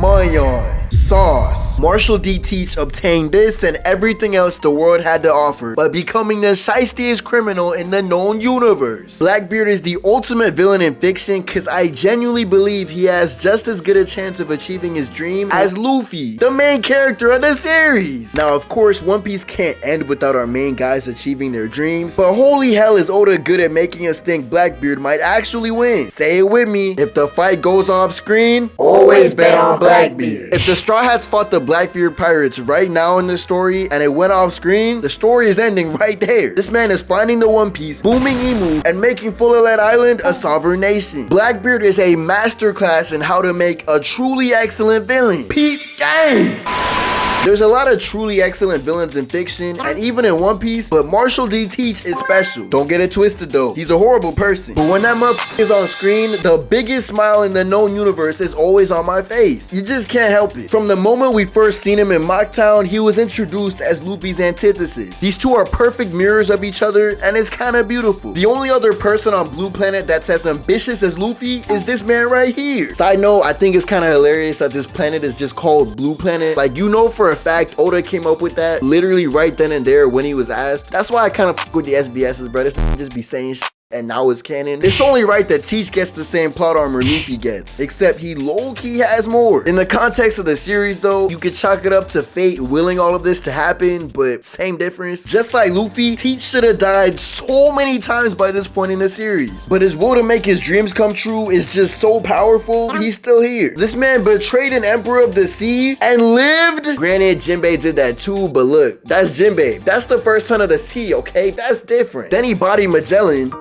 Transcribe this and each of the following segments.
Mayon, Sauce. Marshall D. Teach obtained this and everything else the world had to offer by becoming the shystiest criminal in the known universe. Blackbeard is the ultimate villain in fiction cause I genuinely believe he has just as good a chance of achieving his dream as Luffy, the main character of the series. Now of course One Piece can't end without our main guys achieving their dreams, but holy hell is Oda good at making us think Blackbeard might actually win. Say it with me, if the fight goes off screen, always bet on Blackbeard. If the Straw Hats fought the Blackbeard pirates right now in the story and it went off screen, the story is ending right there. This man is finding the One Piece, booming Emu, and making Full-Let Island a sovereign nation. Blackbeard is a masterclass in how to make a truly excellent villain. Peep game! There's a lot of truly excellent villains in fiction and even in One Piece, but Marshall D. Teach is special. Don't get it twisted though, he's a horrible person. But when that motherfucker is on screen, the biggest smile in the known universe is always on my face. You just can't help it. From the moment we first seen him in Mocktown, he was introduced as Luffy's antithesis. These two are perfect mirrors of each other and it's kinda beautiful. The only other person on Blue Planet that's as ambitious as Luffy is this man right here. Side note, I think it's kinda hilarious that this planet is just called Blue Planet. Like, you know for a fact Oda came up with that literally right then and there when he was asked. That's why I kind of fuck with the SBSs, bro. This just be saying shit and now it's canon. It's only right that Teach gets the same plot armor Luffy gets, except he low-key has more. In the context of the series though, you could chalk it up to fate willing all of this to happen, but same difference. Just like Luffy, Teach should have died so many times by this point in the series, but his will to make his dreams come true is just so powerful, he's still here. This man betrayed an emperor of the sea and lived. Granted, Jinbei did that too, but look, that's Jinbei. That's the first son of the sea, okay? That's different. Then he bodied Magellan.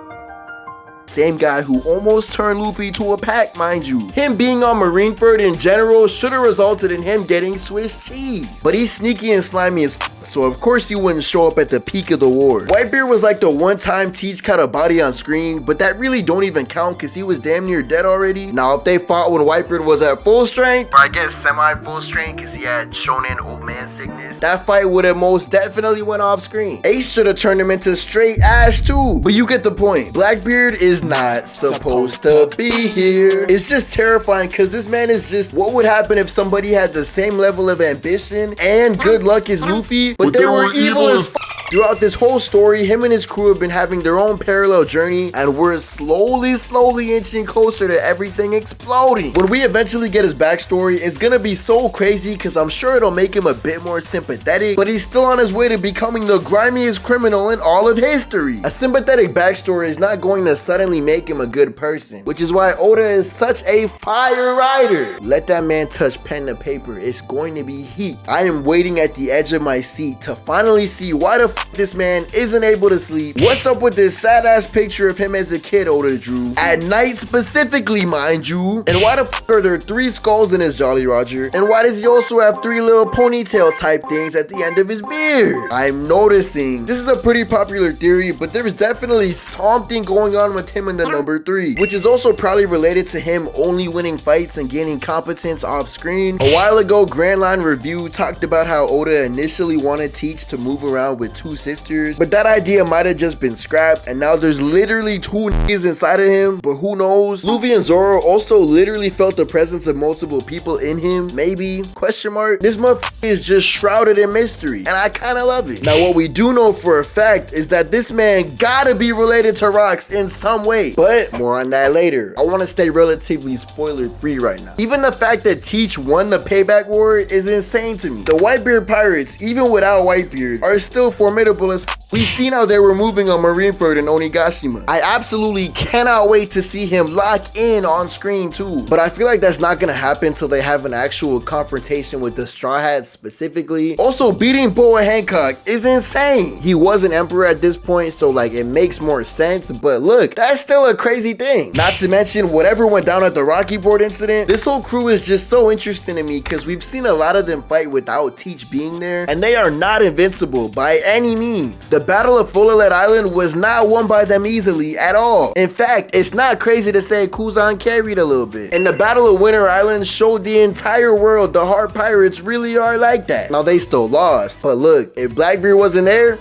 Same guy who almost turned Luffy to a pack, mind you. Him being on Marineford in general should have resulted in him getting Swiss cheese. But he's sneaky and slimy as so of course he wouldn't show up at the peak of the war. Whitebeard was like the one time Teach caught a body on screen, but that really don't even count because he was damn near dead already. Now if they fought when Whitebeard was at full strength, or I guess semi full strength because he had shonen old man sickness, that fight would have most definitely went off screen. Ace should have turned him into straight ash too. But you get the point. Blackbeard is not supposed to be here. It's just terrifying because this man is just what would happen if somebody had the same level of ambition and good luck as Luffy, but they were evil as f. Throughout this whole story, him and his crew have been having their own parallel journey and we're slowly inching closer to everything exploding. When we eventually get his backstory, it's gonna be so crazy because I'm sure it'll make him a bit more sympathetic, but he's still on his way to becoming the grimiest criminal in all of history. A sympathetic backstory is not going to suddenly make him a good person, which is why Oda is such a fire writer. Let that man touch pen to paper, it's going to be heat. I am waiting at the edge of my seat to finally see why the f this man isn't able to sleep. What's up with this sad ass picture of him as a kid Oda drew? At night specifically, mind you. And why the f are there 3 skulls in his Jolly Roger? And why does he also have 3 little ponytail type things at the end of his beard? I'm noticing. This is a pretty popular theory, but there's definitely something going on with him in the number 3, which is also probably related to him only winning fights and gaining competence off screen. A while ago, Grand Line Review talked about how Oda initially wanted Teach to move around with 2 sisters, but that idea might have just been scrapped and now there's literally 2 niggas inside of him, but who knows? Luffy and Zoro also literally felt the presence of multiple people in him, maybe, question mark. This motherfucker is just shrouded in mystery and I kinda love it. Now what we do know for a fact is that this man gotta be related to Rocks in some way, but more on that later. I want to stay relatively spoiler free right now. Even the fact that Teach won the payback war is insane to me. The Whitebeard pirates, even without Whitebeard, are still formidable as f. We've seen how they were moving on Marineford and Onigashima. I absolutely cannot wait to see him lock in on screen too, but I feel like that's not gonna happen until they have an actual confrontation with the Straw Hats specifically. Also, beating Boa Hancock is insane. He was an emperor at this point, so like it makes more sense, but look, that's still a crazy thing. Not to mention whatever went down at the Rocky Port incident. This whole crew is just so interesting to me because we've seen a lot of them fight without Teach being there, and they are not invincible by any means. The Battle of Full-Let Island was not won by them easily at all. In fact, it's not crazy to say Kuzan carried a little bit. And the Battle of Winter Island showed the entire world the Heart Pirates really are like that. Now they still lost, but look, if Blackbeard wasn't there,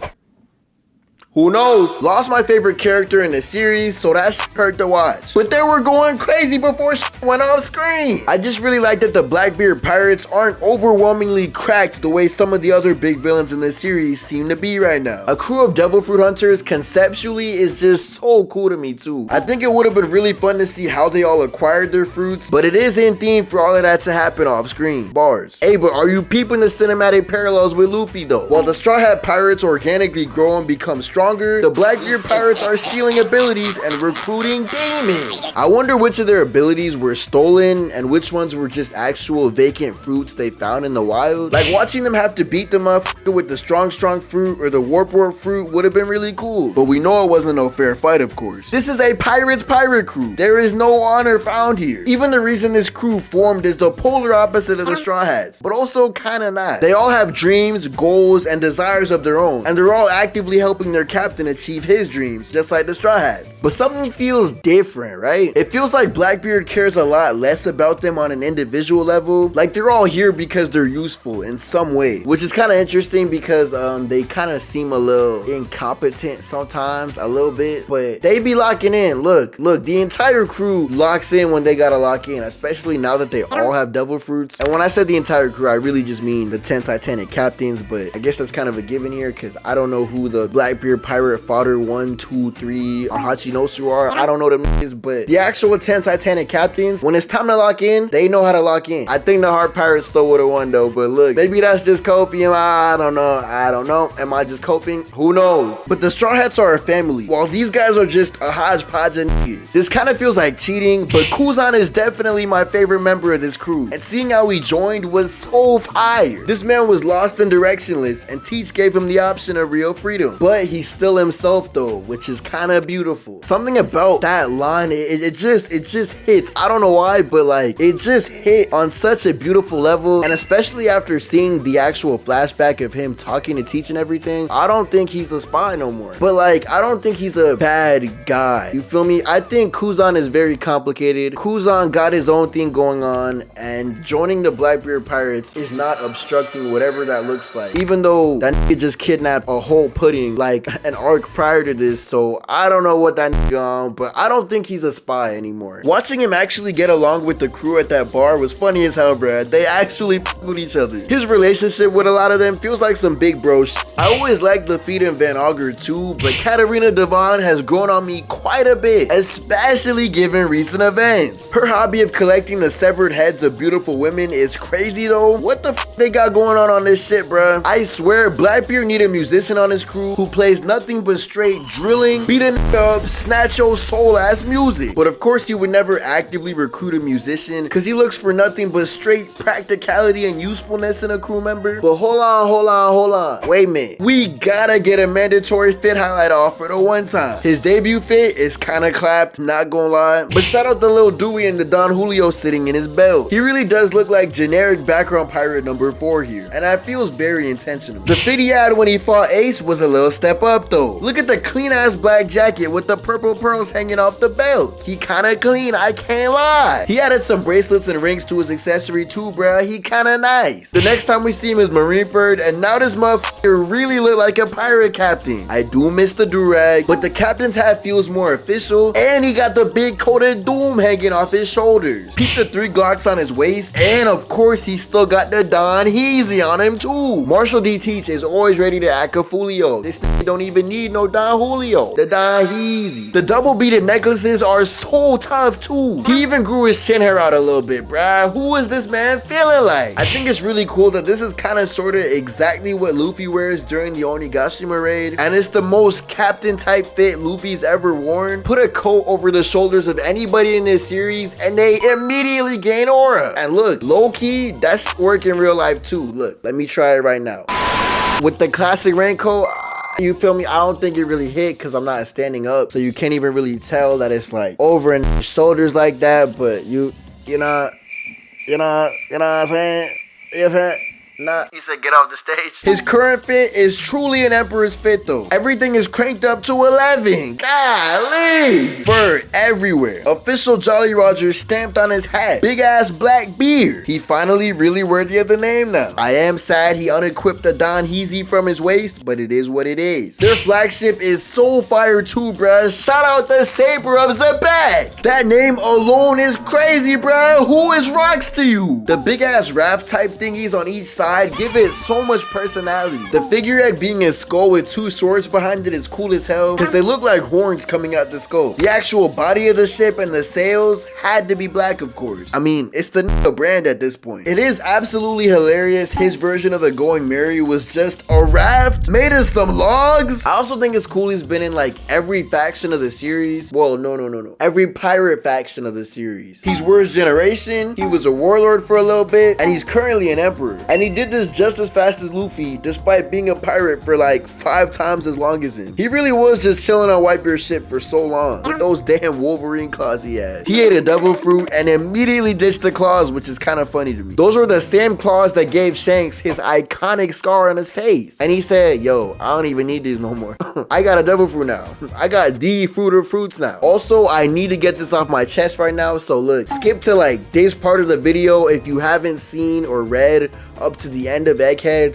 Who knows? Lost my favorite character in the series, so that hurt to watch. But they were going crazy before went off screen. I just really like that the Blackbeard pirates aren't overwhelmingly cracked the way some of the other big villains in this series seem to be right now. A crew of devil fruit hunters conceptually is just so cool to me too. I think it would have been really fun to see how they all acquired their fruits, but it is in theme for all of that to happen off screen. Bars. Hey, but are you peeping the cinematic parallels with Luffy though? While the Straw Hat pirates organically grow and become stronger, the Blackbeard pirates are stealing abilities and recruiting demons. I wonder which of their abilities were stolen and which ones were just actual vacant fruits they found in the wild. Like watching them have to beat the motherfucker with the strong fruit or the warp fruit would have been really cool. But we know it wasn't no fair fight, of course. This is a pirate crew. There is no honor found here. Even the reason this crew formed is the polar opposite of the Straw Hats, but also kinda not. They all have dreams, goals, and desires of their own, and they're all actively helping their captain achieve his dreams, just like the Straw Hats. But something feels different, right? It feels like Blackbeard cares a lot less about them on an individual level. Like they're all here because they're useful in some way, which is kind of interesting because they kind of seem a little incompetent sometimes, a little bit, but they be locking in. Look, the entire crew locks in when they gotta lock in, especially now that they all have devil fruits. And when I said the entire crew, I really just mean the 10 Titanic captains, but I guess that's kind of a given here because I don't know who the Blackbeard pirate fodder 1, 2, 3 or Hachinosu are. I don't know them niggas, but the actual 10 Titanic captains, when it's time to lock in, they know how to lock in. I think the Heart Pirates still would have won though, but look, maybe that's just copium. I don't know. Am I just coping? Who knows? But the Straw Hats are a family, while these guys are just a hodgepodge of niggas. This kind of feels like cheating, but Kuzan is definitely my favorite member of this crew, and seeing how he joined was so fire. This man was lost and directionless, and Teach gave him the option of real freedom, but he's still himself though, which is kind of beautiful. Something about that line, it just hits. I don't know why, but like it just hit on such a beautiful level, and especially after seeing the actual flashback of him talking to Teach and everything, I don't think he's a spy no more, but like I don't think he's a bad guy, you feel me? I think Kuzan is very complicated. Kuzan got his own thing going on, and joining the Blackbeard pirates is not obstructing whatever that looks like, even though that nigga just kidnapped a whole pudding like an arc prior to this, so I don't know what that nigga on, but I don't think he's a spy anymore. Watching him actually get along with the crew at that bar was funny as hell, bruh. They actually with each other. His relationship with a lot of them feels like some big bro shit. I always liked Lafitte and Van Augur too, but Katarina Devon has grown on me quite a bit, especially given recent events. Her hobby of collecting the severed heads of beautiful women is crazy though. What the f they got going on this shit, bruh? I swear Blackbeard need a musician on his crew who plays nothing but straight drilling, beat a nigga up, snatch your soul ass music. But of course he would never actively recruit a musician because he looks for nothing but straight practicality and usefulness in a crew member. But hold on. Wait a minute. We gotta get a mandatory fit highlight off for the one time. His debut fit is kinda clapped, not gonna lie. But shout out to Lil Dewey and the Don Julio sitting in his belt. He really does look like generic background pirate number 4 here, and that feels very intentional. The fit he had when he fought Ace was a little step up though. Look at the clean ass black jacket with the purple pearls hanging off the belt. He kinda clean, I can't lie. He added some bracelets and rings to his accessory too, bruh. He kinda nice. The next time we see him is Marineford, and now this motherfucker really look like a pirate captain. I do miss the durag, but the captain's hat feels more official, and he got the big coat of doom hanging off his shoulders. Keep the 3 Glocks on his waist, and of course he still got the Don Heezy on him too. Marshall D. Teach is always ready to act a foolio. This nigga don't even need no Don Julio. The Don Heezy. The double beaded necklaces are so tough too. He even grew his chin hair out a little bit, bruh. Who is this man feeling like? I think it's really cool that this is kind of sort of exactly what Luffy wears during the Onigashima raid, and it's the most captain type fit Luffy's ever worn. Put a coat over the shoulders of anybody in this series and they immediately gain aura. And look, low-key, that's work in real life too. Look, let me try it right now. With the classic raincoat, you feel me? I don't think it really hit because I'm not standing up, so you can't even really tell that it's like over in the shoulders like that, but you know what I'm saying? Nah. He said get off the stage. His current fit is truly an emperor's fit though. Everything is cranked up to 11. Golly. Fur everywhere. Official Jolly Roger stamped on his hat. Big ass black beard. He finally really worthy of the name now. I am sad he unequipped a Don Heezy from his waist, but it is what it is. Their flagship is so fire too, bruh. Shout out the Saber of Zebek. That name alone is crazy, bruh. Who is rocks to you? The big ass raft type thingies on each side give it so much personality. The figurehead being a skull with two swords behind it is cool as hell because they look like horns coming out the skull. The actual body of the ship and the sails had to be black, of course. I mean, it's the brand at this point. It is absolutely hilarious. His version of the Going Merry was just a raft made of some logs. I also think it's cool he's been in like every faction of the series. Well, no. Every pirate faction of the series. He's Worst Generation, he was a warlord for a little bit, and he's currently an emperor. And he did this just as fast as Luffy, despite being a pirate for like 5 times as long as him. He really was just chilling on Whitebeard's ship for so long, with those damn Wolverine claws he had. He ate a devil fruit and immediately ditched the claws, which is kind of funny to me. Those were the same claws that gave Shanks his iconic scar on his face. And he said, yo, I don't even need these no more. I got a devil fruit now. I got the fruit of fruits now. Also, I need to get this off my chest right now, so look, skip to like this part of the video if you haven't seen or read up to the end of Egghead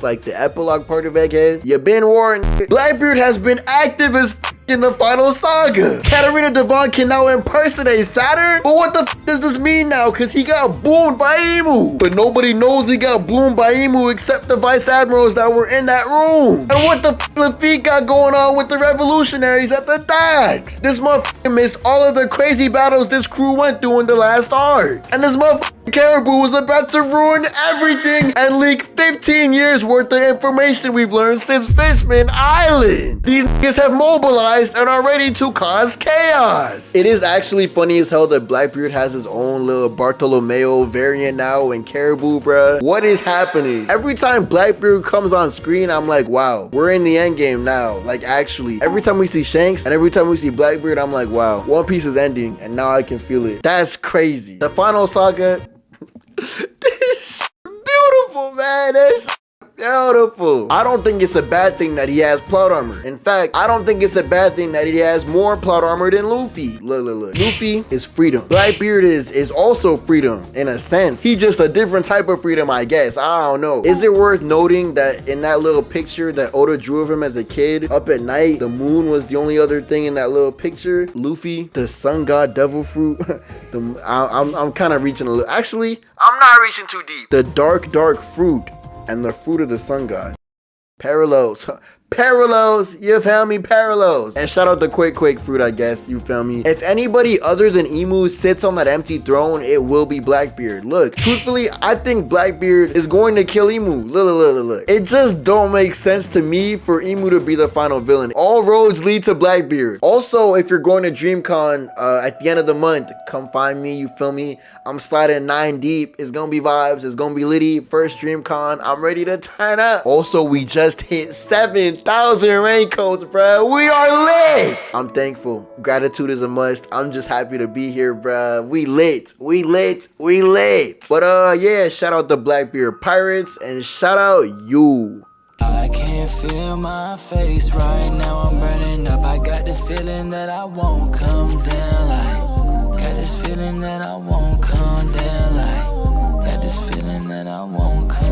/ like the epilogue part of Egghead. You've been warned. Blackbeard has been active as in the final saga. Katarina Devon can now impersonate Saturn, but what the does this mean now? Cause he got boomed by Emu. But nobody knows he got boomed by Emu except the vice admirals that were in that room. And what the Lafitte got going on with the revolutionaries at the docks? This motherfucker missed all of the crazy battles this crew went through in the last arc. And this motherfucker Caribou was about to ruin everything and leak 15 years worth of information we've learned since Fishman Island. These niggas have mobilized and are ready to cause chaos. It is actually funny as hell that Blackbeard has his own little Bartolomeo variant now in Caribou, bruh. What is happening? Every time Blackbeard comes on screen, I'm like, wow, we're in the end game now. Like, actually, every time we see Shanks and every time we see Blackbeard, I'm like, wow, One Piece is ending and now I can feel it. That's crazy. The final saga, this is beautiful, man. This beautiful. I don't think it's a bad thing that he has plot armor. In fact, I don't think it's a bad thing that he has more plot armor than Luffy. Look. Luffy is freedom. Blackbeard is also freedom in a sense. He's just a different type of freedom, I guess. I don't know. Is it worth noting that in that little picture that Oda drew of him as a kid up at night, the moon was the only other thing in that little picture? Luffy, the sun god devil fruit. I'm kind of reaching a little. Actually, I'm not reaching too deep. The dark fruit and the fruit of the sun god. Parallels, you feel me? Parallels. And shout out the Quake fruit, I guess, you feel me? If anybody other than Emu sits on that empty throne, it will be Blackbeard. Look, truthfully, I think Blackbeard is going to kill Emu. Look. It just don't make sense to me for Emu to be the final villain. All roads lead to Blackbeard. Also, if you're going to DreamCon at the end of the month, come find me, you feel me? I'm sliding 9 deep. It's gonna be vibes. It's gonna be litty. First DreamCon. I'm ready to turn up. Also, we just hit 7,000 raincoats, bruh. We are lit. I'm thankful. Gratitude is a must. I'm just happy to be here, bruh. We lit. But yeah, shout out the Blackbeard Pirates and shout out you. I can't feel my face right now. I'm burning up. I got this feeling that I won't come down. Got this feeling that I won't come down. Got this feeling that I won't come